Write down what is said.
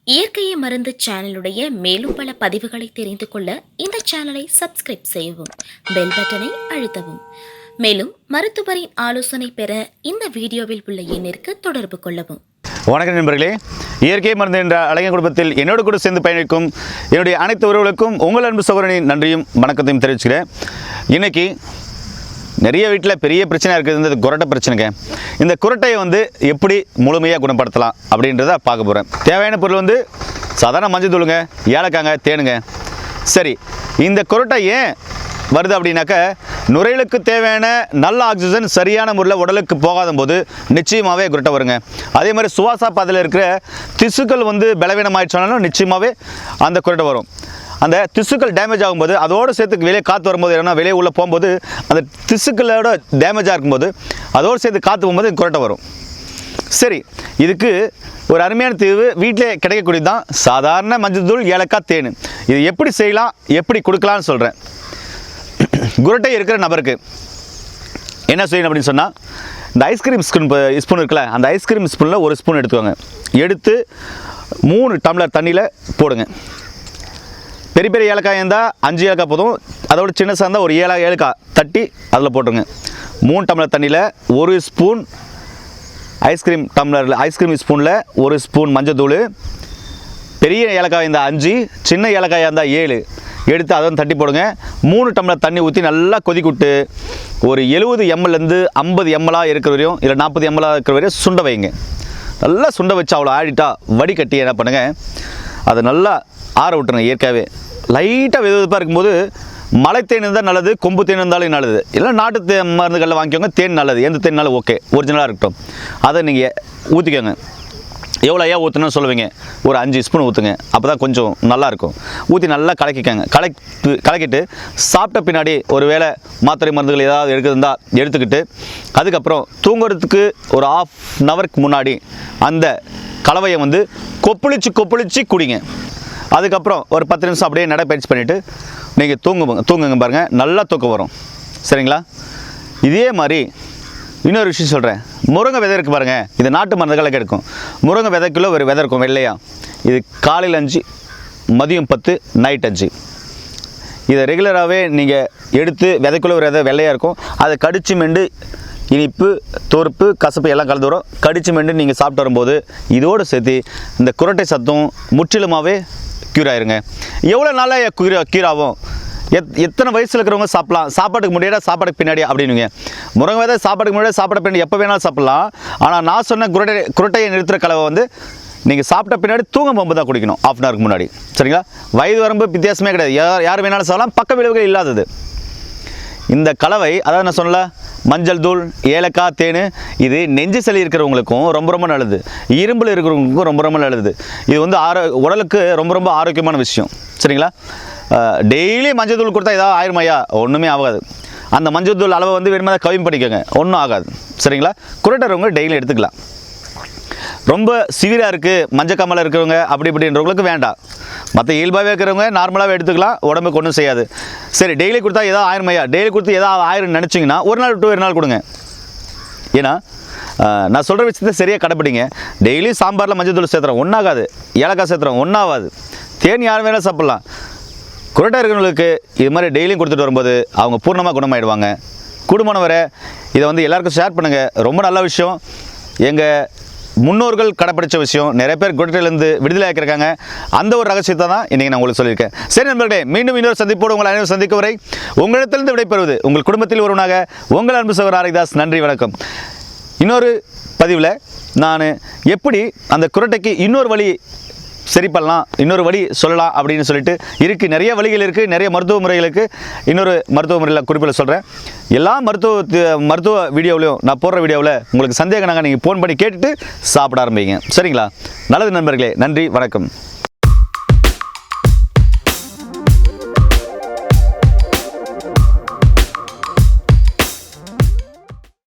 இயற்கையை மருந்து சேனலுடைய மேலும் பல பதிவுகளை தெரிந்து கொள்ள இந்த சேனலை சப்ஸ்கிரைப் செய்யவும், பெல் பட்டனை அழுத்தவும். மேலும் மருத்துவரின் ஆலோசனை பெற இந்த வீடியோவில் உள்ள எண்ணிற்கு தொடர்பு கொள்ளவும். வணக்கம் நண்பர்களே, இயற்கை மருந்து என்ற அழகிய குடும்பத்தில் என்னோடு கூட சேர்ந்து பயணிக்கும் என்னுடைய அனைத்து உறவுகளுக்கும் உங்கள் அன்பு சகோதரனின் நன்றியும் வணக்கத்தையும் தெரிவிச்சுக்கிறேன். இன்றைக்கி நிறைய வீட்டில் பெரிய பிரச்சனை இருக்குது, இந்த குரட்டை பிரச்சனைங்க. இந்த குரட்டையை எப்படி முழுமையாக குணப்படுத்தலாம் அப்படின்றத பார்க்க போகிறேன். தேவையான பொருள் சாதாரண மஞ்சள் தூளுங்க, ஏலக்காங்க, தேனுங்க. சரி, இந்த குரட்டை ஏன் வருது அப்படின்னாக்க, நுரையீரலுக்கு தேவையான நல்ல ஆக்சிஜன் சரியான முறையில் உடலுக்கு போகாத போது நிச்சயமாகவே குரட்டை வருங்க. அதே மாதிரி சுவாச பாதையில் இருக்கிற திசுக்கள் பலவீனமாயிடுச்சாலும் நிச்சயமாகவே அந்த குரட்டை வரும். அந்த திசுக்கள் டேமேஜ் ஆகும்போது அதோடு சேர்த்து வெளியே காற்று வரும்போது, ஏன்னா வெளியே உள்ளே போகும்போது அந்த திசுக்களோட டேமேஜாக இருக்கும்போது அதோடு சேர்த்து காற்று போகும்போது குரட்டை வரும். சரி, இதுக்கு ஒரு அருமையான தீர்வு வீட்டிலே கிடைக்கக்கூடியது தான் சாதாரண மஞ்சள் தூள், ஏலக்காய், தேன். இது எப்படி செய்யலாம், எப்படி கொடுக்கலான்னு சொல்கிறேன். குரட்டை இருக்கிற நபருக்கு என்ன செய்யணும் அப்படின்னு சொன்னால், இந்த ஐஸ்கிரீம் ஸ்பூன் இருக்குல்ல, அந்த ஐஸ்கிரீம் ஸ்பூனில் ஒரு ஸ்பூன் எடுத்துக்கோங்க. எடுத்து 3 டம்ளர் தண்ணியில் போடுங்க. பெரிய பெரிய ஏலக்காய் இருந்தால் 5 ஏலக்காய் போதும். அதோட சின்னசாக இருந்தால் ஒரு ஏலக்காய் தட்டி அதில் போட்டுருங்க. 3 டம்ளர் தண்ணியில் 1 ஸ்பூன் ஐஸ்கிரீம் ஸ்பூனில் 1 ஸ்பூன் மஞ்சள் தூள், பெரிய ஏலக்காய் இருந்தால் 5, சின்ன ஏலக்காய் இருந்தால் 7 எடுத்து அதை தட்டி போடுங்க. 3 டம்ளர் தண்ணி ஊற்றி நல்லா கொதிக்கிட்டு ஒரு 70 ml 50 ml இருக்கிற வரையும், இல்லை 40 ml இருக்கிற வரையும் சுண்ட வைங்க. நல்லா சுண்ட வச்சு அவ்வளோ ஆடிட்டா வடிகட்டி என்ன பண்ணுங்கள், அதை நல்லா ஆற விட்டுருங்க. இயற்கையாகவே லைட்டாக வெதுவெதுப்பாக இருக்கும்போது மலை தேன் இருந்தால் நல்லது, கொம்பு தேன் இருந்தாலும் நல்லது, இல்லை நாட்டு மருந்துகளில் வாங்கிக்கோங்க. தேன் நல்லது, எந்த தேன்னாலும் ஓகே, ஒரிஜினலாக இருக்கட்டும். அதை நீங்கள் ஊற்றிக்கோங்க. எவ்வளோ ஏன் ஊற்றணும்னு சொல்லுவீங்க, ஒரு 5 ஸ்பூன் ஊற்றுங்க. அப்போ தான் கொஞ்சம் நல்லாயிருக்கும். ஊற்றி நல்லா கலக்கிக்கோங்க. கலக்கிட்டு சாப்பிட்ட பின்னாடி ஒரு வேளை மாத்திரை மருந்துகள் ஏதாவது எடுக்கிறதா எடுத்துக்கிட்டு, அதுக்கப்புறம் தூங்குறதுக்கு ஒரு 1/2 ஹவருக்கு முன்னாடி அந்த கலவையை கொப்பளிச்சு குடிங்க. அதுக்கப்புறம் ஒரு 10 நிமிஷம் அப்படியே நடைப்பயிற்சி பண்ணிவிட்டு நீங்கள் தூங்குங்க பாருங்கள், நல்லா தூக்கம் வரும். சரிங்களா? இதே மாதிரி இன்னொரு விஷயம் சொல்கிறேன். முருங்கை விதை இருக்குது பாருங்கள், இது நாட்டு மருந்துகளை கிடைக்கும். முருங்கை விதைக்குள்ளே ஒரு விதை இருக்கும் வெள்ளையா. இது காலையில் 5, மதியம் 10, நைட் 5. இதை ரெகுலராகவே நீங்கள் எடுத்து விதைக்குள்ளே ஒரு விதை வெள்ளையாக இருக்கும், அதை கடிச்சு மெண்டு இனிப்பு, தோறுப்பு, கசப்பு எல்லாம் கலந்து வரும். கடிச்சு மெண்டு நீங்கள் சாப்பிட்டு வரும்போது இதோடு சேர்த்து இந்த குரட்டை சத்தம் முற்றிலுமாகவே க்யூர் ஆயிருங்க. எவ்வளோ நாளாக க்யூர் ஆகும்? எத்தனை வயசில் இருக்கிறவங்க சாப்பிட்லாம்? சாப்பாட்டுக்கு முன்னாடியா, சாப்பாட்டுக்கு பின்னாடி அப்படின்னுங்க. முருங்கை விதை சாப்பாட்டுக்கு முன்னாடி, சாப்பாட்டுக்கு பின்னாடி எப்போ வேணாலும் சாப்பிட்லாம். ஆனால் நான் சொன்ன குரட்டையை நிறுத்துகிற கலவை நீங்கள் சாப்பிட்ட பின்னாடி தூங்க போகும்போது தான் குடிக்கணும், 1/2 ஹவருக்கு முன்னாடி. சரிங்களா? வயது வரம்பு வித்தியாசமே கிடையாது, யார் வேணாலும் சாப்பிடலாம், பக்க விளைவுகள் இல்லாதது. இந்த கலவை, அதாவது நான் சொன்னல, மஞ்சள் தூள், ஏலக்காய், தேன், இது நெஞ்சு சளி இருக்கிறவங்களுக்கும் ரொம்ப ரொம்ப நல்லது, இரும்பில் இருக்கிறவங்களுக்கும் ரொம்ப ரொம்ப நல்லது. இது உடலுக்கு ரொம்ப ரொம்ப ஆரோக்கியமான விஷயம். சரிங்களா? டெய்லி மஞ்சள் தூள் கொடுத்தா ஏதாவது ஆயிருமையா? ஒன்றுமே ஆகாது. அந்த மஞ்சள் தூள் அளவை வேணுமா கம்மி பண்ணிக்கோங்க, ஒன்றும் ஆகாது. சரிங்களா? குரட்டறவங்க டெய்லி எடுத்துக்கலாம். ரொம்ப சிவியராக இருக்குது, மஞ்சள் காமலை இருக்கிறவங்க அப்படி இப்படின்றவங்களுக்கு வேண்டாம். மற்ற இயல்பாகவே இருக்கிறவங்க நார்மலாகவே எடுத்துக்கலாம், உடம்புக்கு ஒன்றும் செய்யாது. சரி, டெய்லி கொடுத்தா ஏதாவது ஆயிருமையா? டெய்லி கொடுத்து ஏதாவது ஆயிரம் நினச்சிங்கன்னா ஒரு நாள் விட்டு ஒரு நாள் கொடுங்க. ஏன்னா நான் சொல்கிற விஷயத்தை சரியாக கடைப்பிடிங்க. டெய்லி சாம்பாரில் மஞ்சள் தூள் சேர்த்துறோம், ஒன்றாகாது. ஏலக்காய் சேர்த்துறோம், ஒன்றாகாது. தேன் யார் வேணாலும் சாப்பிட்லாம். குரட்டை இருக்கிறவங்களுக்கு இது மாதிரி டெய்லியும் கொடுத்துட்டு வரும்போது அவங்க பூர்ணமாக குணமாயிடுவாங்க. குடும்பம் வரை இதை எல்லாருக்கும் ஷேர் பண்ணுங்கள். ரொம்ப நல்ல விஷயம். எங்கள் முன்னோர்கள் கடைப்பிடிச்ச விஷயம். நிறைய பேர் குரட்டையிலேருந்து விடுதலை ஆக்கியிருக்காங்க. அந்த ஒரு ரகசியத்தை தான் இன்றைக்கி நான் உங்களுக்கு சொல்லியிருக்கேன். சரி நண்பர்களே, மீண்டும் இன்னொரு சந்திப்போடு உங்கள் அனைவரும் சந்திக்கும் வரை உங்களிடத்திலிருந்து விடைபெறுவது உங்கள் குடும்பத்தில் ஒருவனாக உங்கள் அன்பு சகோதரர் ஹரிதாஸ். நன்றி, வணக்கம். இன்னொரு பதிவில் நான் எப்படி அந்த குரட்டைக்கு இன்னொரு வழி சரி பண்ணலாம், இன்னொரு வழி சொல்லலாம் அப்படின்னு சொல்லிட்டு இருக்குது. நிறைய வழிகள் இருக்குது, நிறைய மருத்துவ முறைகளுக்கு. இன்னொரு மருத்துவ முறையில் குறிப்பில் சொல்கிறேன். எல்லா மருத்துவ வீடியோவிலையும், நான் போடுற வீடியோவில் உங்களுக்கு சந்தேகம்னாங்க நீங்கள் ஃபோன் பண்ணி கேட்டுட்டு சாப்பிட ஆரம்பிங்க. சரிங்களா? நல்லது நண்பர்களே, நன்றி, வணக்கம்.